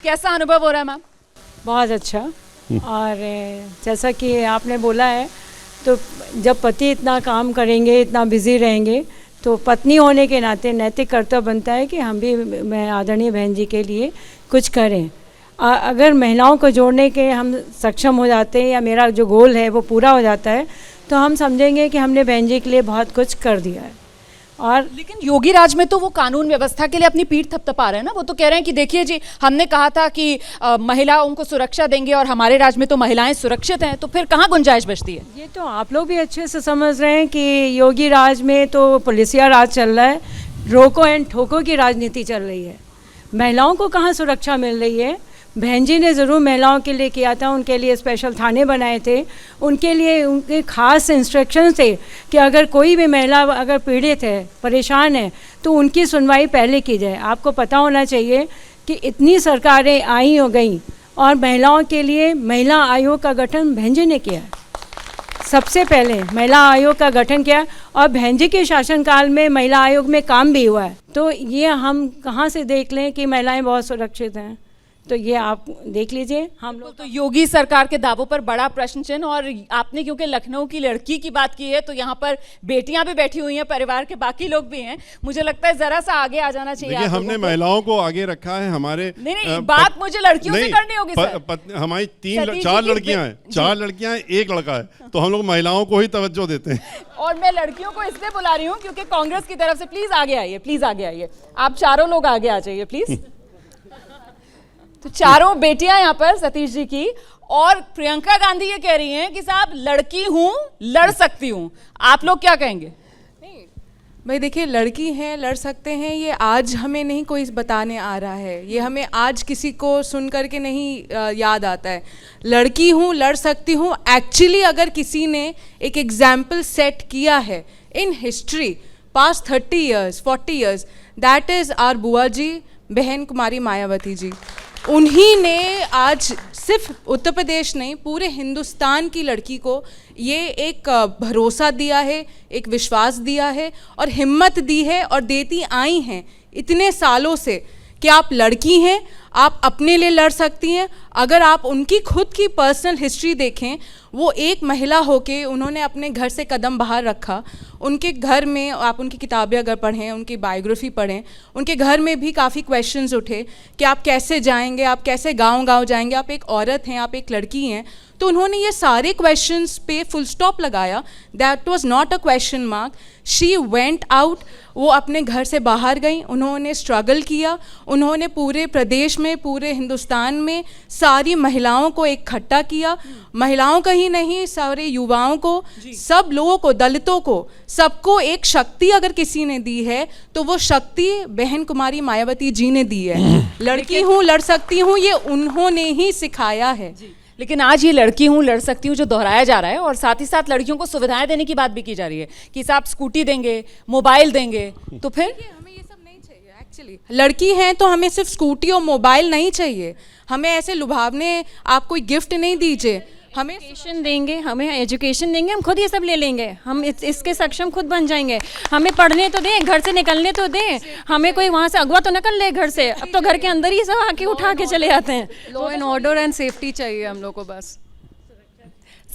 कैसा अनुभव हो रहा है मैम? बहुत अच्छा। और जैसा कि आपने बोला है, तो जब पति इतना काम करेंगे, इतना बिजी रहेंगे, तो पत्नी होने के नाते नैतिक कर्तव्य बनता है कि हम भी, मैं आदरणीय बहन जी के लिए कुछ करें। अगर महिलाओं को जोड़ने के हम सक्षम हो जाते हैं या मेरा जो गोल है वो पूरा हो जाता है, तो हम समझेंगे कि हमने बहन जी के लिए बहुत कुछ कर दिया है। और लेकिन योगी राज में तो वो कानून व्यवस्था के लिए अपनी पीठ थपथपा रहे हैं ना। वो तो कह रहे हैं कि देखिए जी, हमने कहा था कि महिलाओं को सुरक्षा देंगे और हमारे राज में तो महिलाएं सुरक्षित हैं, तो फिर कहाँ गुंजाइश बचती है? ये तो आप लोग भी अच्छे से समझ रहे हैं कि योगी राज में तो पुलिसिया राज चल रहा है, रोको एंड ठोको की राजनीति चल रही है। महिलाओं को कहाँ सुरक्षा मिल रही है? बहन जी ने ज़रूर महिलाओं के लिए किया था, उनके लिए स्पेशल थाने बनाए थे, उनके लिए उनके खास इंस्ट्रक्शन थे कि अगर कोई भी महिला अगर पीड़ित है, परेशान है, तो उनकी सुनवाई पहले की जाए। आपको पता होना चाहिए कि इतनी सरकारें आई हो गई और महिलाओं के लिए महिला आयोग का गठन बहन जी ने किया है। सबसे पहले महिला आयोग का गठन किया और बहन जी के शासनकाल में महिला आयोग में काम भी हुआ है। तो ये हम कहाँ से देख लें कि महिलाएं बहुत सुरक्षित हैं? तो ये आप देख लीजिए। हम लोग तो योगी सरकार के दावों पर बड़ा प्रश्न चिन्ह। और आपने क्योंकि लखनऊ की लड़की की बात की है, तो यहाँ पर बेटियां भी बैठी हुई हैं, परिवार के बाकी लोग भी हैं। मुझे लगता है जरा सा आगे आ जाना चाहिए। हमने महिलाओं को आगे रखा है। हमारे नहीं, बात मुझे लड़कियों से करनी होगी सर। हमारी चार लड़कियां हैं, 4 लड़कियां हैं, 1 लड़का है, तो हम लोग महिलाओं को ही तवज्जो देते हैं। और मैं लड़कियों को इसलिए बुला रही हूँ क्योंकि कांग्रेस की तरफ से प्लीज आगे आइए, प्लीज आगे आइए। आप चारों लोग आगे आ जाइए प्लीज। तो चारों बेटियां यहाँ पर सतीश जी की, और प्रियंका गांधी ये कह रही हैं कि साहब लड़की हूं, लड़ सकती हूं। आप लोग क्या कहेंगे? नहीं भाई, देखिए, लड़की हैं, लड़ सकते हैं, ये आज हमें नहीं कोई बताने आ रहा है, ये हमें आज किसी को सुन करके नहीं याद आता है। लड़की हूँ, लड़ सकती हूँ, एक्चुअली अगर किसी ने एक एग्जाम्पल सेट किया है in history past 30 years 40 years, that is our बुआ जी, बहन कुमारी मायावती जी। उन्हीं ने आज सिर्फ उत्तर प्रदेश नहीं, पूरे हिंदुस्तान की लड़की को ये एक भरोसा दिया है, एक विश्वास दिया है और हिम्मत दी है और देती आई हैं इतने सालों से कि आप लड़की हैं, आप अपने लिए लड़ सकती हैं। अगर आप उनकी खुद की पर्सनल हिस्ट्री देखें, वो एक महिला होके उन्होंने अपने घर से कदम बाहर रखा। उनके घर में आप उनकी किताबें अगर पढ़ें, उनकी बायोग्राफी पढ़ें, उनके घर में भी काफ़ी क्वेश्चंस उठे कि आप कैसे जाएंगे, आप कैसे गांव-गांव जाएंगे, आप एक औरत हैं, आप एक लड़की हैं। तो उन्होंने ये सारे क्वेश्चंस पे फुल स्टॉप लगाया। That was not a question mark. She went out, वो अपने घर से बाहर गई, उन्होंने स्ट्रगल किया, उन्होंने पूरे प्रदेश में, पूरे हिंदुस्तान में सारी महिलाओं को इकट्ठा किया। महिलाओं का ही नहीं, सारे युवाओं को, सब लोगों को, दलितों को, सबको एक शक्ति अगर किसी ने दी है तो वो शक्ति बहन कुमारी मायावती जी ने दी है। लड़की हूँ, लड़ सकती हूँ, ये उन्होंने ही सिखाया है। लेकिन आज ये लड़की हूँ, लड़ सकती हूँ जो दोहराया जा रहा है, और साथ ही साथ लड़कियों को सुविधाएं देने की बात भी की जा रही है कि साहब स्कूटी देंगे, मोबाइल देंगे, तो फिर हमें ये सब नहीं चाहिए। एक्चुअली लड़की हैं तो हमें सिर्फ स्कूटी और मोबाइल नहीं चाहिए, हमें ऐसे लुभावने आप कोई गिफ्ट नहीं दीजिए। हमें एजुकेशन देंगे, हमें एजुकेशन देंगे, हम खुद ये सब ले लेंगे, हम इसके सक्षम खुद बन जाएंगे। हमें पढ़ने तो दें, घर से निकलने तो दें, हमें कोई वहाँ से अगवा तो निकल ले घर से। अब तो घर के अंदर ही सब आके उठा के चले जाते हैं। Law and order and safety चाहिए हम लोग को, बस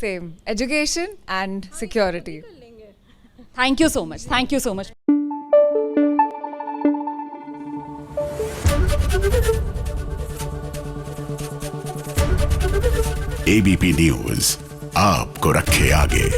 same education and security. Thank you so much, thank you so much. ABP news आपको रखे आगे।